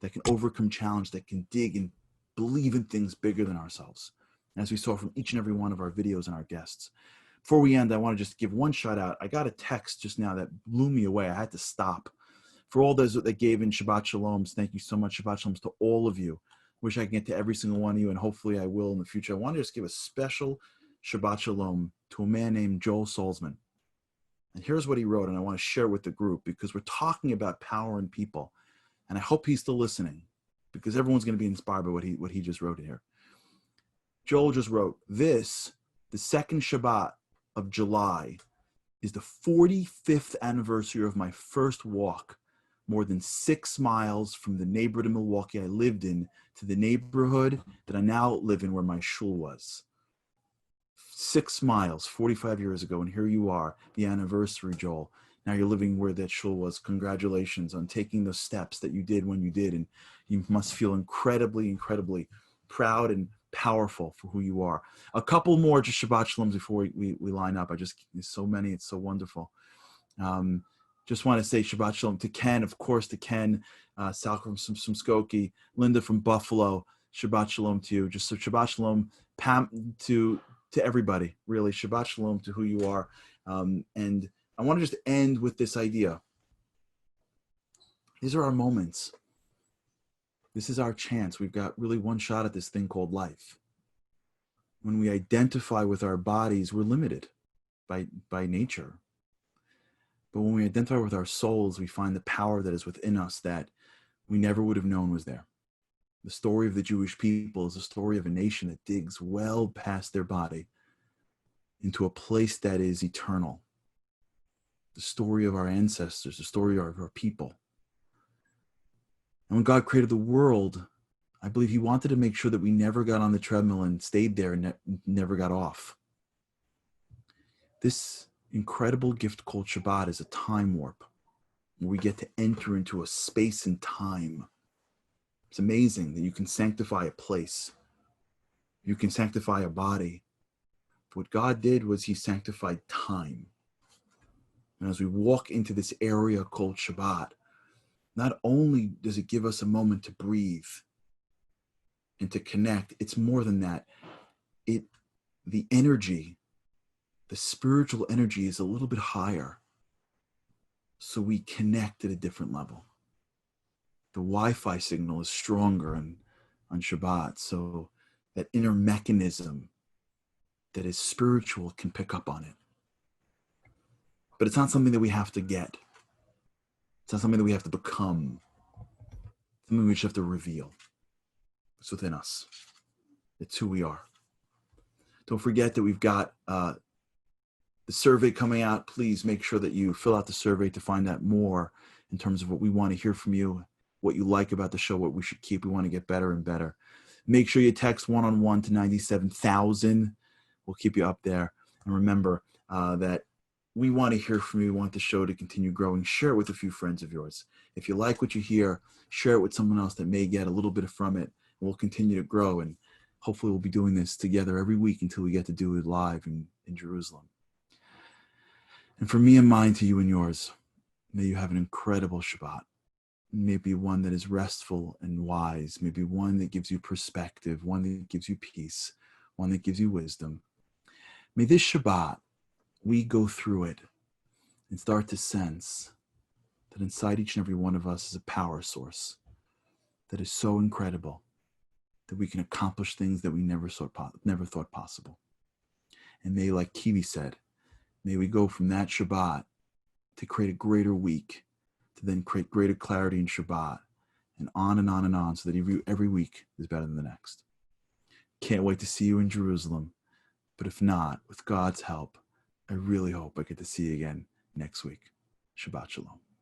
that can overcome challenge, that can dig and believe in things bigger than ourselves, as we saw from each and every one of our videos and our guests. Before we end, I want to just give one shout out. I got a text just now that blew me away. I had to stop. For all those that gave in Shabbat Shaloms, thank you so much. Shabbat Shaloms to all of you. Wish I could get to every single one of you, and hopefully I will in the future. I want to just give a special Shabbat Shalom to a man named Joel Salzman. And here's what he wrote, and I want to share with the group, because we're talking about power in people. And I hope he's still listening, because everyone's going to be inspired by what he just wrote here. Joel just wrote, the second Shabbat of July, is the 45th anniversary of my first walk, more than 6 miles from the neighborhood in Milwaukee I lived in to the neighborhood that I now live in where my shul was. 6 miles 45 years ago, and here you are, the anniversary, Joel. Now you're living where that shul was. Congratulations on taking the steps that you did when you did, and you must feel incredibly, incredibly proud and powerful for who you are. A couple more just Shabbat Shalom before we line up. There's so many, it's so wonderful. Just want to say Shabbat Shalom to Ken, of course, to Ken, Sal from Skokie, Linda from Buffalo. Shabbat Shalom to you. Just so Shabbat Shalom, Pam, to everybody, really. Shabbat Shalom to who you are. And I want to just end with this idea. These are our moments. This is our chance. We've got really one shot at this thing called life. When we identify with our bodies, we're limited by nature. But when we identify with our souls, we find the power that is within us that we never would have known was there. The story of the Jewish people is a story of a nation that digs well past their body into a place that is eternal. The story of our ancestors, the story of our people. And when God created the world, I believe he wanted to make sure that we never got on the treadmill and stayed there and never got off. This incredible gift called Shabbat is a time warp where we get to enter into a space and time. It's amazing that you can sanctify a place. You can sanctify a body. What God did was he sanctified time. And as we walk into this area called Shabbat, not only does it give us a moment to breathe and to connect, it's more than that. The energy, the spiritual energy is a little bit higher. So we connect at a different level. The Wi-Fi signal is stronger on Shabbat. So that inner mechanism that is spiritual can pick up on it. But it's not something that we have to get. It's not something that we have to become. It's something we just have to reveal. It's within us. It's who we are. Don't forget that we've got the survey coming out. Please make sure that you fill out the survey to find out more in terms of what we want to hear from you, what you like about the show, what we should keep. We want to get better and better. Make sure you text one-on-one to 97,000. We'll keep you up there. And remember that we want to hear from you. We want the show to continue growing. Share it with a few friends of yours. If you like what you hear, share it with someone else that may get a little bit from it. And we'll continue to grow. And hopefully we'll be doing this together every week until we get to do it live in Jerusalem. And for me and mine, to you and yours, may you have an incredible Shabbat. Maybe one that is restful and wise. Maybe one that gives you perspective, one that gives you peace, one that gives you wisdom. May this Shabbat, we go through it and start to sense that inside each and every one of us is a power source that is so incredible that we can accomplish things that we never thought possible. And may, like Kiwi said, may we go from that Shabbat to create a greater week, to then create greater clarity in Shabbat, and on and on and on, so that every week is better than the next. Can't wait to see you in Jerusalem. But if not, with God's help, I really hope I get to see you again next week. Shabbat Shalom.